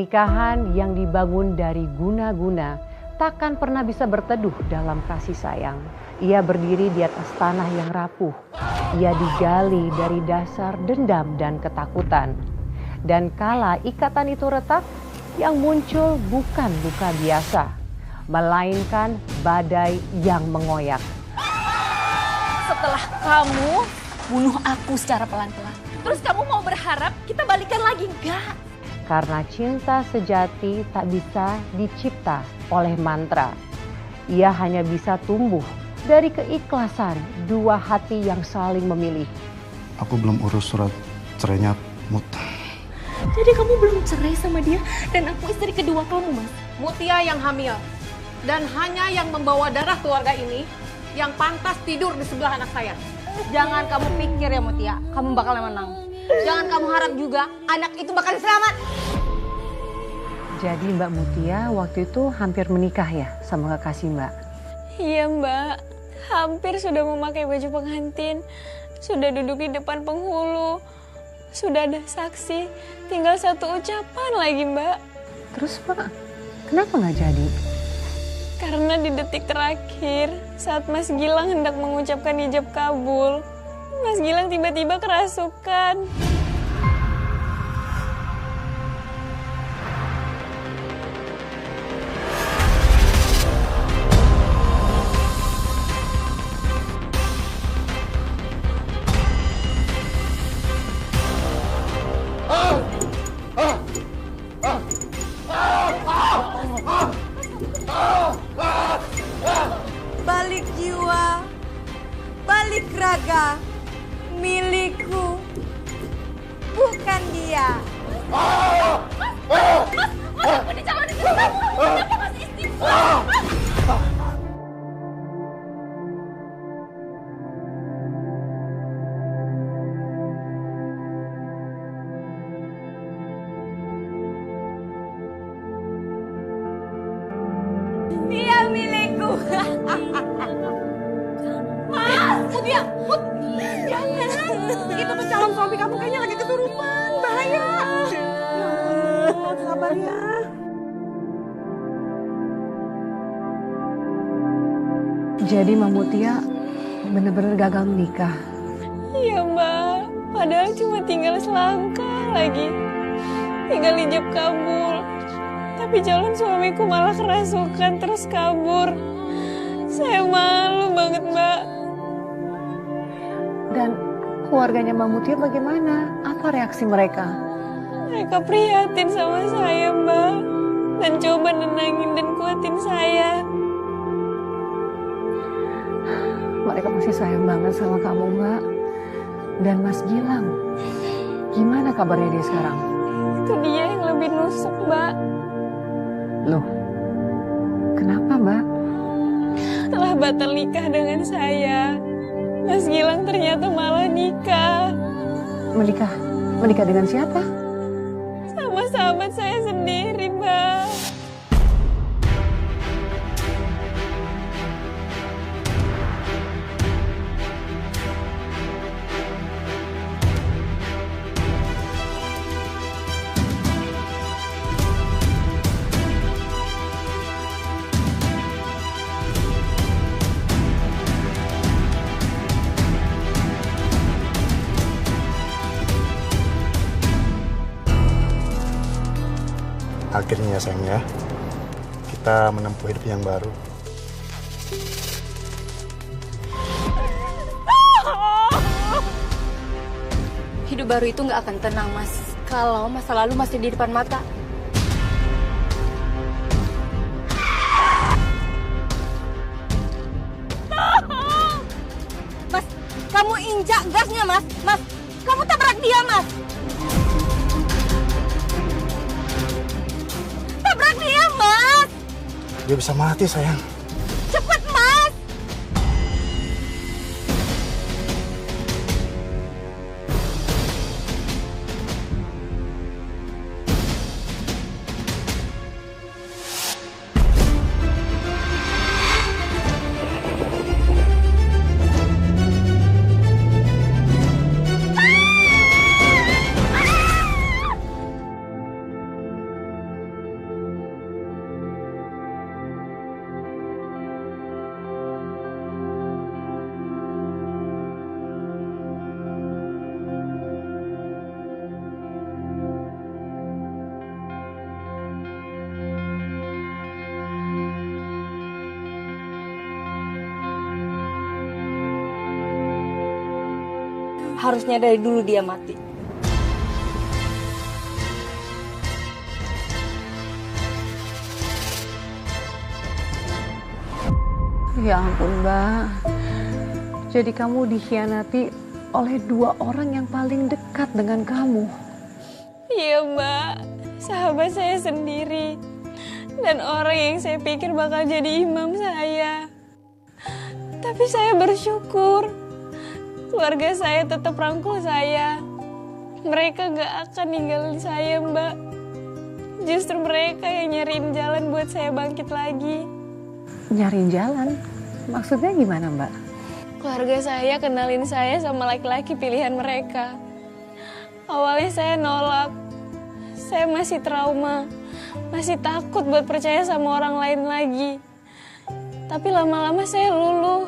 Pernikahan yang dibangun dari guna-guna takkan pernah bisa berteduh dalam kasih sayang. Ia berdiri di atas tanah yang rapuh. Ia digali dari dasar dendam dan ketakutan. Dan kala ikatan itu retak, yang muncul bukan luka biasa, melainkan badai yang mengoyak. Setelah kamu bunuh aku secara pelan-pelan, terus kamu mau berharap kita balikan lagi? Enggak. Karena cinta sejati tak bisa dicipta oleh mantra. Ia hanya bisa tumbuh dari keikhlasan dua hati yang saling memilih. Aku belum urus surat cerainya Mut. Jadi kamu belum cerai sama dia dan aku istri kedua kamu, Mas? Mutia yang hamil dan hanya yang membawa darah keluarga ini yang pantas tidur di sebelah anak saya. Jangan kamu pikir ya Mutia, kamu bakal menang. Jangan kamu harap juga anak itu bakal selamat. Jadi Mbak Mutia waktu itu hampir menikah ya sama kekasih Mbak? Iya Mbak, hampir sudah memakai baju pengantin, sudah duduk di depan penghulu, sudah ada saksi, tinggal satu ucapan lagi Mbak. Terus Mbak, kenapa nggak jadi? Karena di detik terakhir saat Mas Gilang hendak mengucapkan ijab kabul, Mas Gilang tiba-tiba kerasukan. Balik jiwa, balik raga, milikku, bukan dia. Aku dicalonin ke kamu, kenapa masih istighfar? Dia milikku. Mas, Mutia, Mut, jangan. Itu tuh calon suami kamu kayaknya lagi kesurupan, bahaya. Ya ampun, sabar ya. Jadi Mbak Mutia benar-benar gagal menikah. Iya Mbak, padahal cuma tinggal selangkah lagi. Tinggal ijab kabul. Tapi calon suamiku malah kerasukan terus kabur. Saya malu banget Mbak. Dan keluarganya Mbak Mutia bagaimana? Apa reaksi mereka? Mereka prihatin sama saya Mbak. Dan coba nenangin dan kuatin saya. Mereka masih sayang banget sama kamu Mbak. Dan Mas Gilang, gimana kabarnya dia sekarang? Itu dia yang lebih nusuk Mbak. Loh, kenapa Mbak? Setelah batal nikah dengan saya, Mas Gilang ternyata malah nikah. Menikah? Menikah dengan siapa? Sama sahabat saya sendiri Mbak. Akhirnya ya sayang ya, kita menempuh hidup yang baru. Hidup baru itu nggak akan tenang Mas, kalau masa lalu masih di depan mata. Mas, kamu injak gasnya Mas. Mas, kamu tabrak dia Mas. Tabrak dia Mas. Dia bisa mati sayang. Cepet Mas. Harusnya dari dulu dia mati. Ya ampun, Mbak. Jadi kamu dikhianati oleh dua orang yang paling dekat dengan kamu. Iya Mbak, sahabat saya sendiri. Dan orang yang saya pikir bakal jadi imam saya. Tapi saya bersyukur. Keluarga saya tetap rangkul saya. Mereka gak akan ninggalin saya Mbak. Justru mereka yang nyariin jalan buat saya bangkit lagi. Nyariin jalan? Maksudnya gimana, Mbak? Keluarga saya kenalin saya sama laki-laki pilihan mereka. Awalnya saya nolak. Saya masih trauma. Masih takut buat percaya sama orang lain lagi. Tapi lama-lama saya luluh.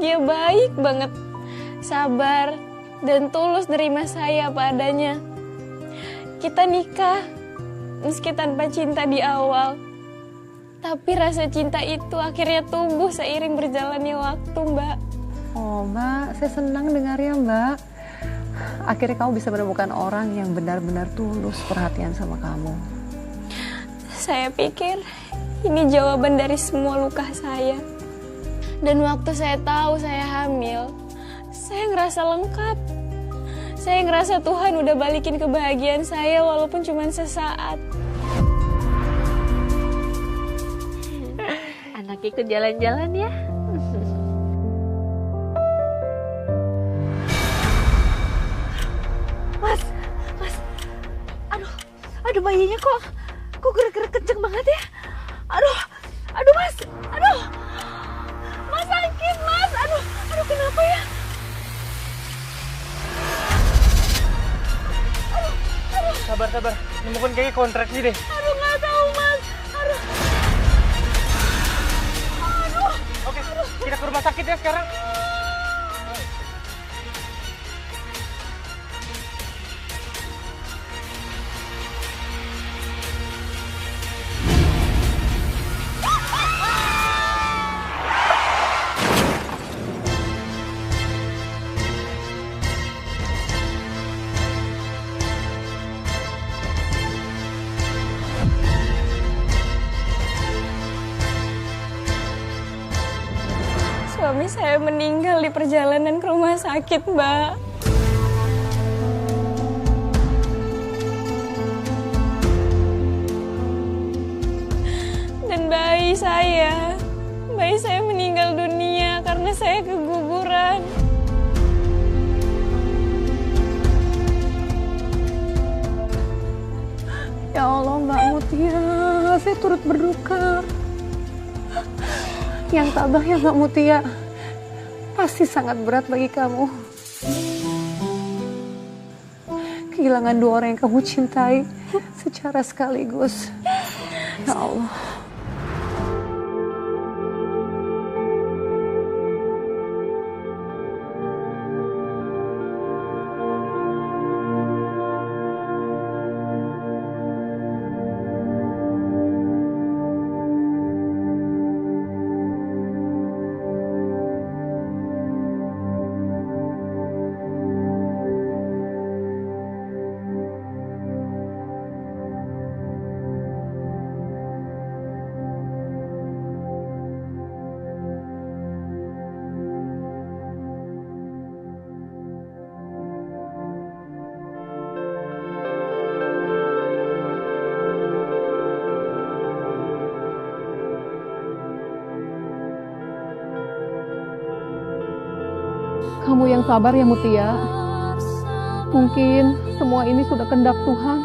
Dia baik banget. Sabar dan tulus nerima saya apa adanya. Kita nikah. Meski tanpa cinta di awal. Tapi rasa cinta itu akhirnya tumbuh seiring berjalannya waktu, Mbak. Oh, Mbak, saya senang dengarnya, Mbak. Akhirnya kamu bisa menemukan orang yang benar-benar tulus perhatian sama kamu. Saya pikir ini jawaban dari semua luka saya. Dan waktu saya tahu saya hamil, saya ngerasa lengkap. Saya ngerasa Tuhan udah balikin kebahagiaan saya walaupun cuma sesaat. Anak ikut jalan-jalan ya. Mas. Aduh bayinya kok gerak-gerak kenceng banget ya. Aduh Mas. Mas sakit Mas. Aduh kenapa ya? Sabar. Ini mungkin kayaknya kontraksi deh. Aduh nggak tahu Mas. Aduh. Oke, kita ke rumah sakit ya sekarang. Suami saya meninggal di perjalanan ke rumah sakit, Mbak. Dan bayi saya meninggal dunia karena saya keguguran. Ya Allah, Mbak Mutia, saya turut berduka. Yang tabah ya Mbak Mutia, pasti sangat berat bagi kamu. Kehilangan dua orang yang kamu cintai secara sekaligus. Ya Allah. Kamu yang sabar ya Mutia. Mungkin semua ini sudah kehendak Tuhan.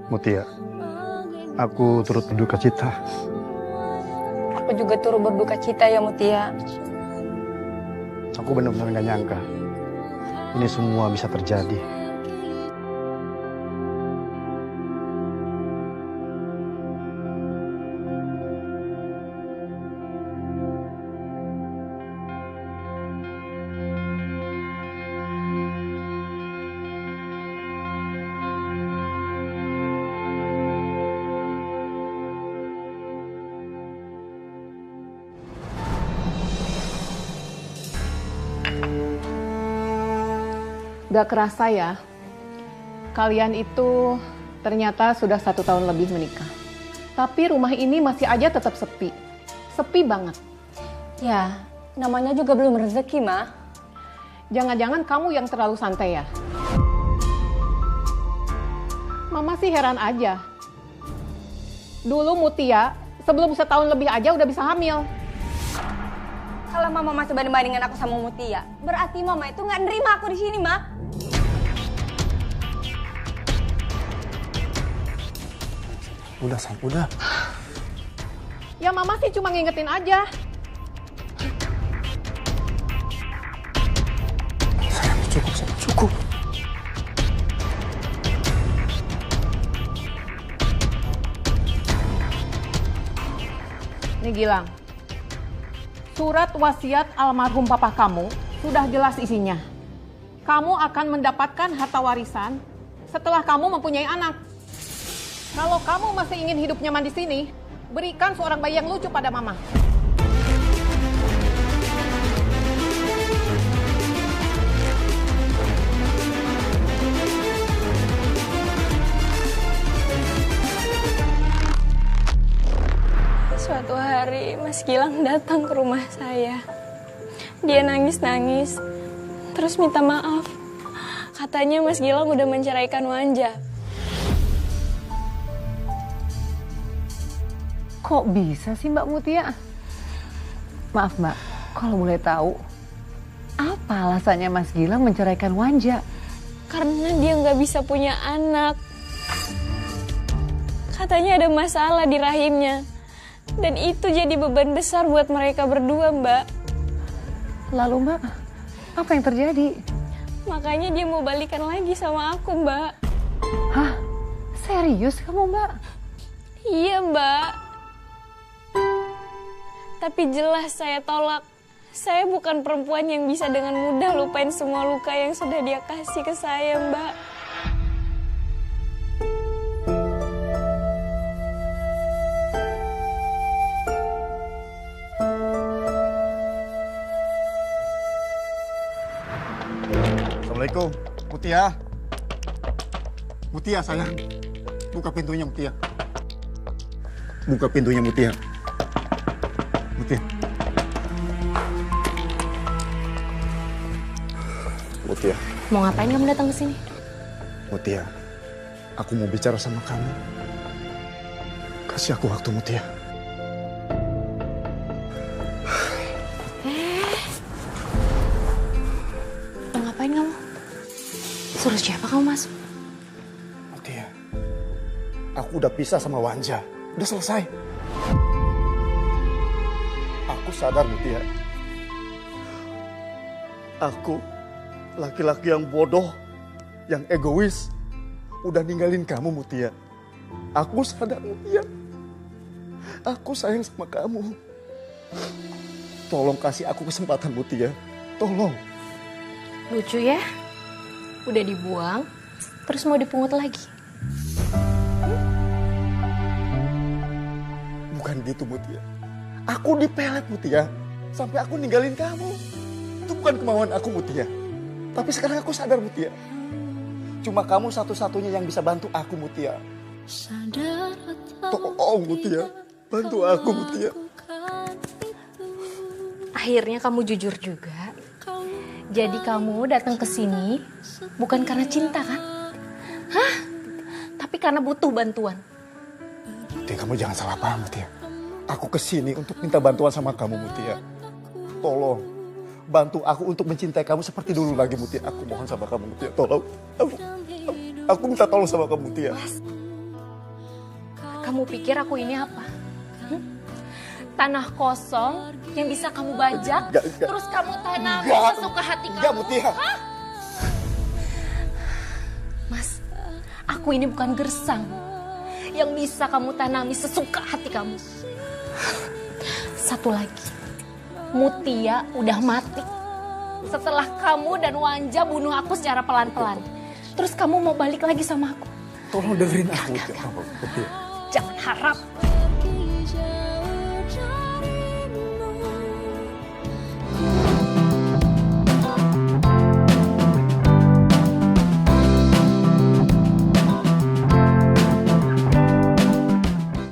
Mutia, aku turut berduka cita. Aku juga turut berduka cita ya Mutia. Aku benar-benar gak nyangka ini semua bisa terjadi. Gak kerasa ya, kalian itu ternyata sudah 1 tahun lebih menikah. Tapi rumah ini masih aja tetap sepi. Sepi banget. Ya, namanya juga belum rezeki, Ma. Jangan-jangan kamu yang terlalu santai ya? Mama sih heran aja. Dulu Mutia, sebelum 1 tahun lebih aja udah bisa hamil. Kalau Mama masih banding-bandingin aku sama Mutia, berarti Mama itu nggak nerima aku di sini, Ma. Udah, Sam, udah. Ya Mama sih cuma ngingetin aja. Sayang, cukup, Sam, cukup. Nih Gilang, surat wasiat almarhum papa kamu sudah jelas isinya. Kamu akan mendapatkan harta warisan setelah kamu mempunyai anak. Kalau kamu masih ingin hidup nyaman di sini, berikan seorang bayi yang lucu pada mama. Suatu hari Mas Gilang datang ke rumah saya. Dia nangis-nangis, terus minta maaf. Katanya Mas Gilang udah menceraikan Wanja. Kok bisa sih Mbak Mutia? Maaf Mbak, kalau boleh tahu, apa alasannya Mas Gilang menceraikan Wanja? Karena dia nggak bisa punya anak. Katanya ada masalah di rahimnya. Dan itu jadi beban besar buat mereka berdua, Mbak. Lalu Mbak, apa yang terjadi? Makanya dia mau balikan lagi sama aku, Mbak. Hah? Serius kamu Mbak? Iya, Mbak. Tapi jelas saya tolak. Saya bukan perempuan yang bisa dengan mudah lupain semua luka yang sudah dia kasih ke saya, Mbak. Assalamualaikum, Mutia. Mutia sayang, buka pintunya Mutia. Buka pintunya Mutia. Mutia. Mutia. Mau ngapain kamu datang ke sini? Mutia, aku mau bicara sama kamu. Kasih aku waktu, Mutia. Mau ngapain kamu? Suruh siapa kamu masuk? Mutia, aku udah pisah sama Wanja. Udah selesai. Aku sadar, Mutia. Aku laki-laki yang bodoh, yang egois, udah ninggalin kamu, Mutia. Aku sadar, Mutia. Aku sayang sama kamu. Tolong kasih aku kesempatan, Mutia. Tolong. Lucu ya? Udah dibuang, terus mau dipungut lagi. Bukan gitu, Mutia. Aku dipelet, Mutia. Sampai aku ninggalin kamu. Itu bukan kemauan aku, Mutia. Tapi sekarang aku sadar, Mutia. Cuma kamu satu-satunya yang bisa bantu aku, Mutia. Tolong, Mutia. Bantu aku, Mutia. Akhirnya kamu jujur juga. Jadi kamu datang ke sini bukan karena cinta kan? Hah? Tapi karena butuh bantuan. Mutia, kamu jangan salah paham, Mutia. Aku kesini untuk minta bantuan sama kamu, Mutia. Tolong, bantu aku untuk mencintai kamu seperti dulu lagi, Mutia. Aku mohon sama kamu, Mutia. Tolong. Aku minta tolong sama kamu, Mutia. Kamu pikir aku ini apa? Tanah kosong yang bisa kamu bajak, Enggak. terus kamu tanami sesuka hati kamu. Enggak, Mutia. Hah? Mas, aku ini bukan gersang yang bisa kamu tanami sesuka hati kamu. Satu lagi, Mutia udah mati. Setelah kamu dan Wanja bunuh aku secara pelan-pelan. Terus kamu mau balik lagi sama aku. Tolong dengerin aku, Mutia. Mutia. Jangan harap.